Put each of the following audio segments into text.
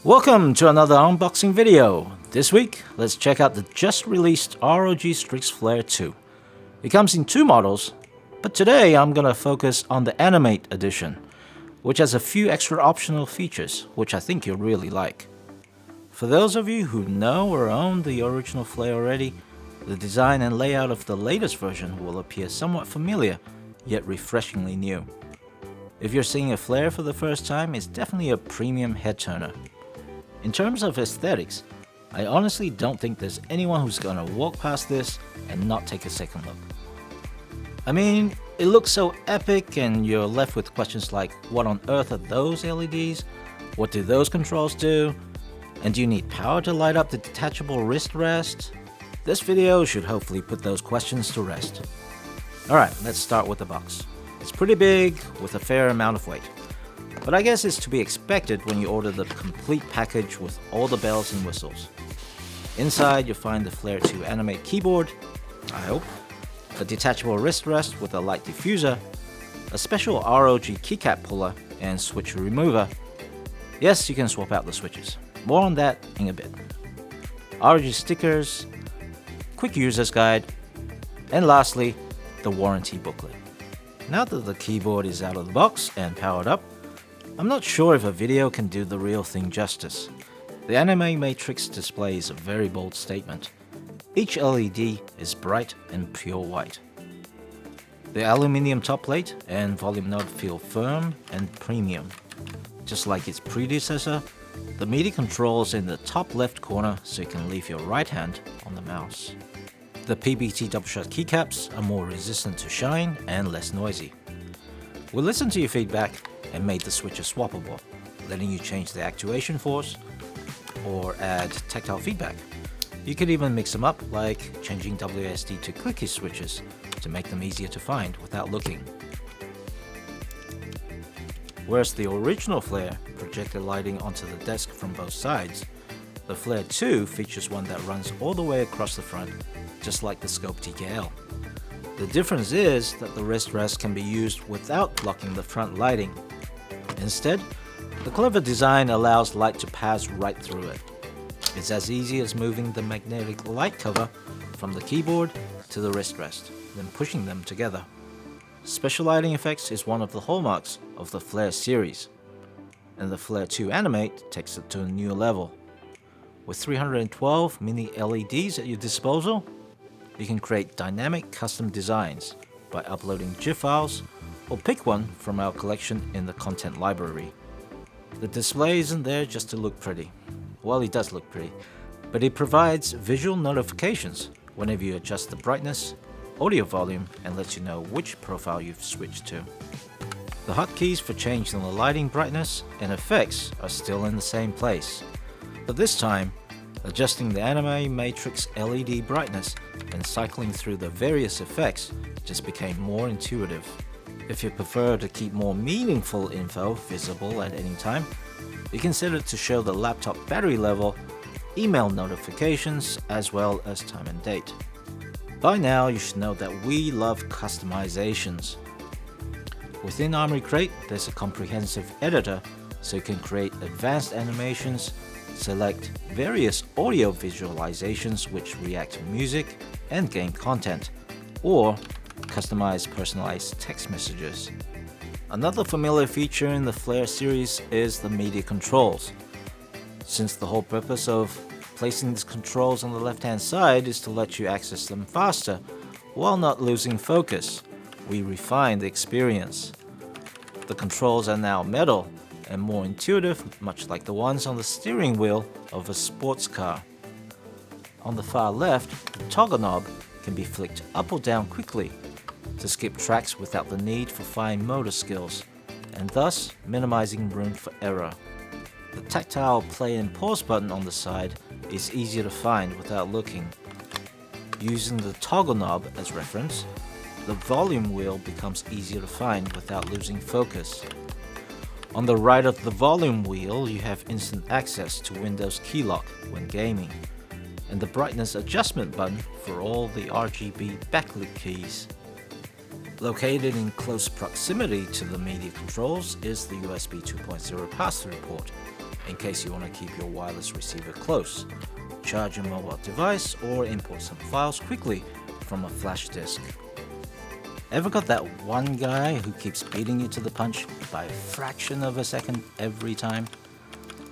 Welcome to another unboxing video. This week, let's check out the just released ROG Strix Flare 2. It comes in two models, but today I'm gonna focus on the Animate edition, which has a few extra optional features, which I think you'll really like. For those of you who know or own the original Flare already, the design and layout of the latest version will appear somewhat familiar, yet refreshingly new. If you're seeing a Flare for the first time, it's definitely a premium head turner. In terms of aesthetics, I honestly don't think there's anyone who's gonna walk past this and not take a second look. I mean, it looks so epic and you're left with questions like, what on earth are those LEDs? What do those controls do? And do you need power to light up the detachable wrist rest? This video should hopefully put those questions to rest. Alright, let's start with the box. It's pretty big with a fair amount of weight. But I guess it's to be expected when you order the complete package with all the bells and whistles. Inside you'll find the Flare 2 Animate keyboard, I hope, a detachable wrist rest with a light diffuser, a special ROG keycap puller and switch remover. Yes, you can swap out the switches. More on that in a bit. ROG stickers, quick user's guide, and lastly, the warranty booklet. Now that the keyboard is out of the box and powered up, I'm not sure if a video can do the real thing justice. The Animate Matrix display is a very bold statement. Each LED is bright and pure white. The aluminium top plate and volume knob feel firm and premium. Just like its predecessor, the MIDI controls in the top left corner so you can leave your right hand on the mouse. The PBT Doubleshot keycaps are more resistant to shine and less noisy. We'll listen to your feedback and made the switches swappable, letting you change the actuation force or add tactile feedback. You could even mix them up, like changing WSD to clicky switches to make them easier to find without looking. Whereas the original Flare projected lighting onto the desk from both sides, the Flare 2 features one that runs all the way across the front, just like the Scope TKL. The difference is that the wrist rest can be used without blocking the front lighting. Instead, the clever design allows light to pass right through it. It's as easy as moving the magnetic light cover from the keyboard to the wrist rest, then pushing them together. Special lighting effects is one of the hallmarks of the Flare series, and the Flare 2 Animate takes it to a new level. With 312 mini LEDs at your disposal, you can create dynamic custom designs by uploading GIF files or pick one from our collection in the content library. The display isn't there just to look pretty. Well, it does look pretty, but it provides visual notifications whenever you adjust the brightness, audio volume, and lets you know which profile you've switched to. The hotkeys for changing the lighting brightness and effects are still in the same place, but this time, adjusting the Animate Matrix LED brightness and cycling through the various effects just became more intuitive. If you prefer to keep more meaningful info visible at any time, you can set it to show the laptop battery level, email notifications, as well as time and date. By now, you should know that we love customizations. Within Armoury Crate, there's a comprehensive editor so you can create advanced animations, select various audio visualizations which react to music and game content, or customize personalized text messages. Another familiar feature in the Flare series is the media controls. Since the whole purpose of placing these controls on the left-hand side is to let you access them faster while not losing focus, we refined the experience. The controls are now metal and more intuitive, much like the ones on the steering wheel of a sports car. On the far left, the toggle knob can be flicked up or down quickly to skip tracks without the need for fine motor skills, and thus minimizing room for error. The tactile play and pause button on the side is easier to find without looking. Using the toggle knob as reference, the volume wheel becomes easier to find without losing focus. On the right of the volume wheel, you have instant access to Windows Keylock when gaming, and the brightness adjustment button for all the RGB backlit keys. Located in close proximity to the media controls is the USB 2.0 pass-through port, in case you want to keep your wireless receiver close, charge a mobile device, or import some files quickly from a flash disk. Ever got that one guy who keeps beating you to the punch by a fraction of a second every time?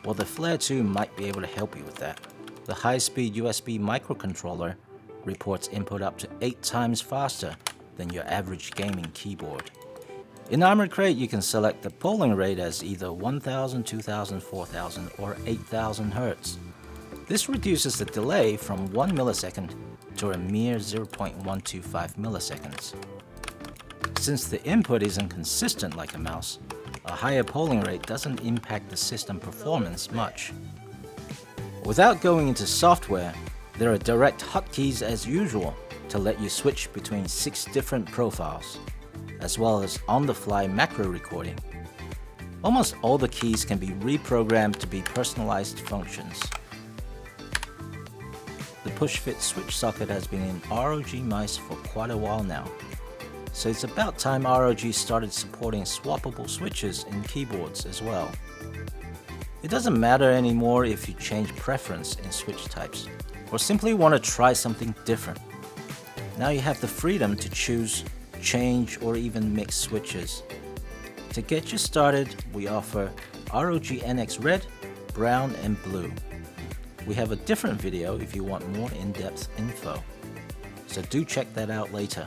Well, the Flare 2 might be able to help you with that. The high-speed USB microcontroller reports input up to 8 times faster than your average gaming keyboard. In Armoured Crate, you can select the polling rate as either 1000, 2000, 4000 or 8000 Hz. This reduces the delay from 1 millisecond to a mere 0.125 milliseconds. Since the input isn't consistent like a mouse, a higher polling rate doesn't impact the system performance much. Without going into software, there are direct hotkeys as usual to let you switch between 6 different profiles, as well as on-the-fly macro recording. Almost all the keys can be reprogrammed to be personalized functions. The push-fit switch socket has been in ROG mice for quite a while now, so it's about time ROG started supporting swappable switches in keyboards as well. It doesn't matter anymore if you change preference in switch types, or simply want to try something different. Now you have the freedom to choose, change, or even mix switches. To get you started, we offer ROG NX Red, Brown, and Blue. We have a different video if you want more in-depth info, so do check that out later.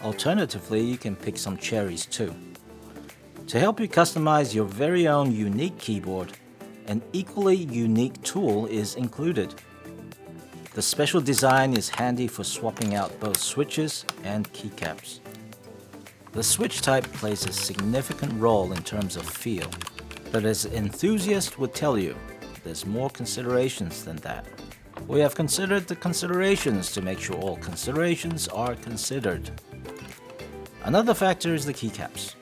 Alternatively, you can pick some cherries too. To help you customize your very own unique keyboard, an equally unique tool is included. The special design is handy for swapping out both switches and keycaps. The switch type plays a significant role in terms of feel, but as enthusiasts would tell you, there's more considerations than that. We have considered the considerations to make sure all considerations are considered. Another factor is the keycaps.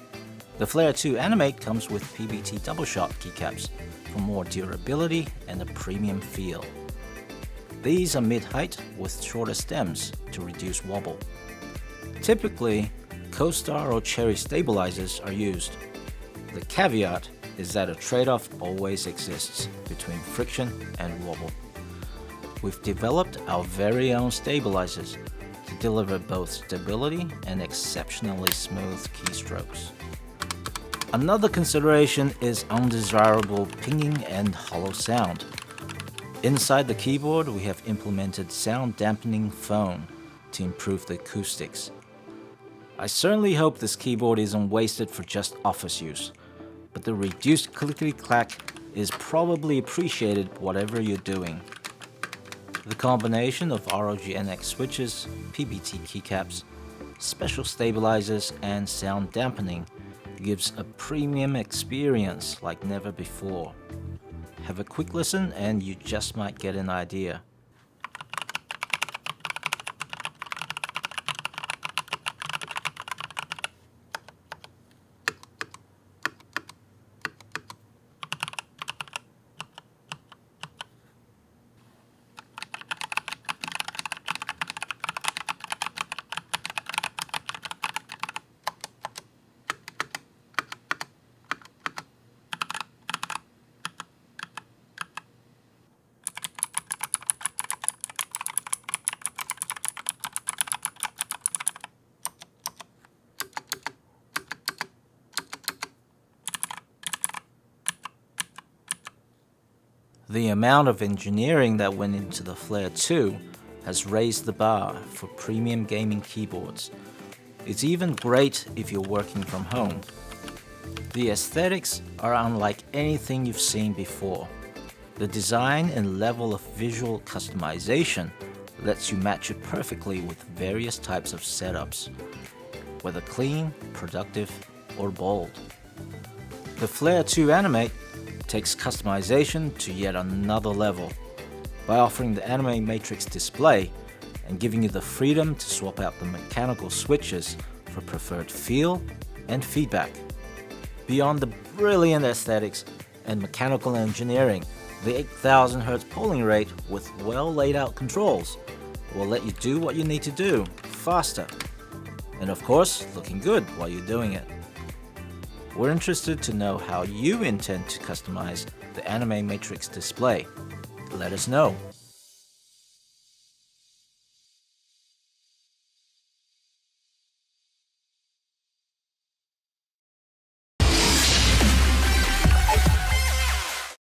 The Flare 2 Animate comes with PBT Doubleshot keycaps for more durability and a premium feel. These are mid-height with shorter stems to reduce wobble. Typically, Co-Star or Cherry stabilizers are used. The caveat is that a trade-off always exists between friction and wobble. We've developed our very own stabilizers to deliver both stability and exceptionally smooth keystrokes. Another consideration is undesirable pinging and hollow sound. Inside the keyboard, we have implemented sound dampening foam to improve the acoustics. I certainly hope this keyboard isn't wasted for just office use, but the reduced clickety-clack is probably appreciated whatever you're doing. The combination of ROG NX switches, PBT keycaps, special stabilizers, and sound dampening gives a premium experience like never before. Have a quick listen and you just might get an idea. The amount of engineering that went into the Flare 2 has raised the bar for premium gaming keyboards. It's even great if you're working from home. The aesthetics are unlike anything you've seen before. The design and level of visual customization lets you match it perfectly with various types of setups, whether clean, productive, or bold. The Flare 2 Animate takes customization to yet another level by offering the Animate Matrix display and giving you the freedom to swap out the mechanical switches for preferred feel and feedback. Beyond the brilliant aesthetics and mechanical engineering, the 8000 Hz polling rate with well laid out controls will let you do what you need to do faster, and of course looking good while you're doing it. We're interested to know how you intend to customize the Animate matrix display? Let us know.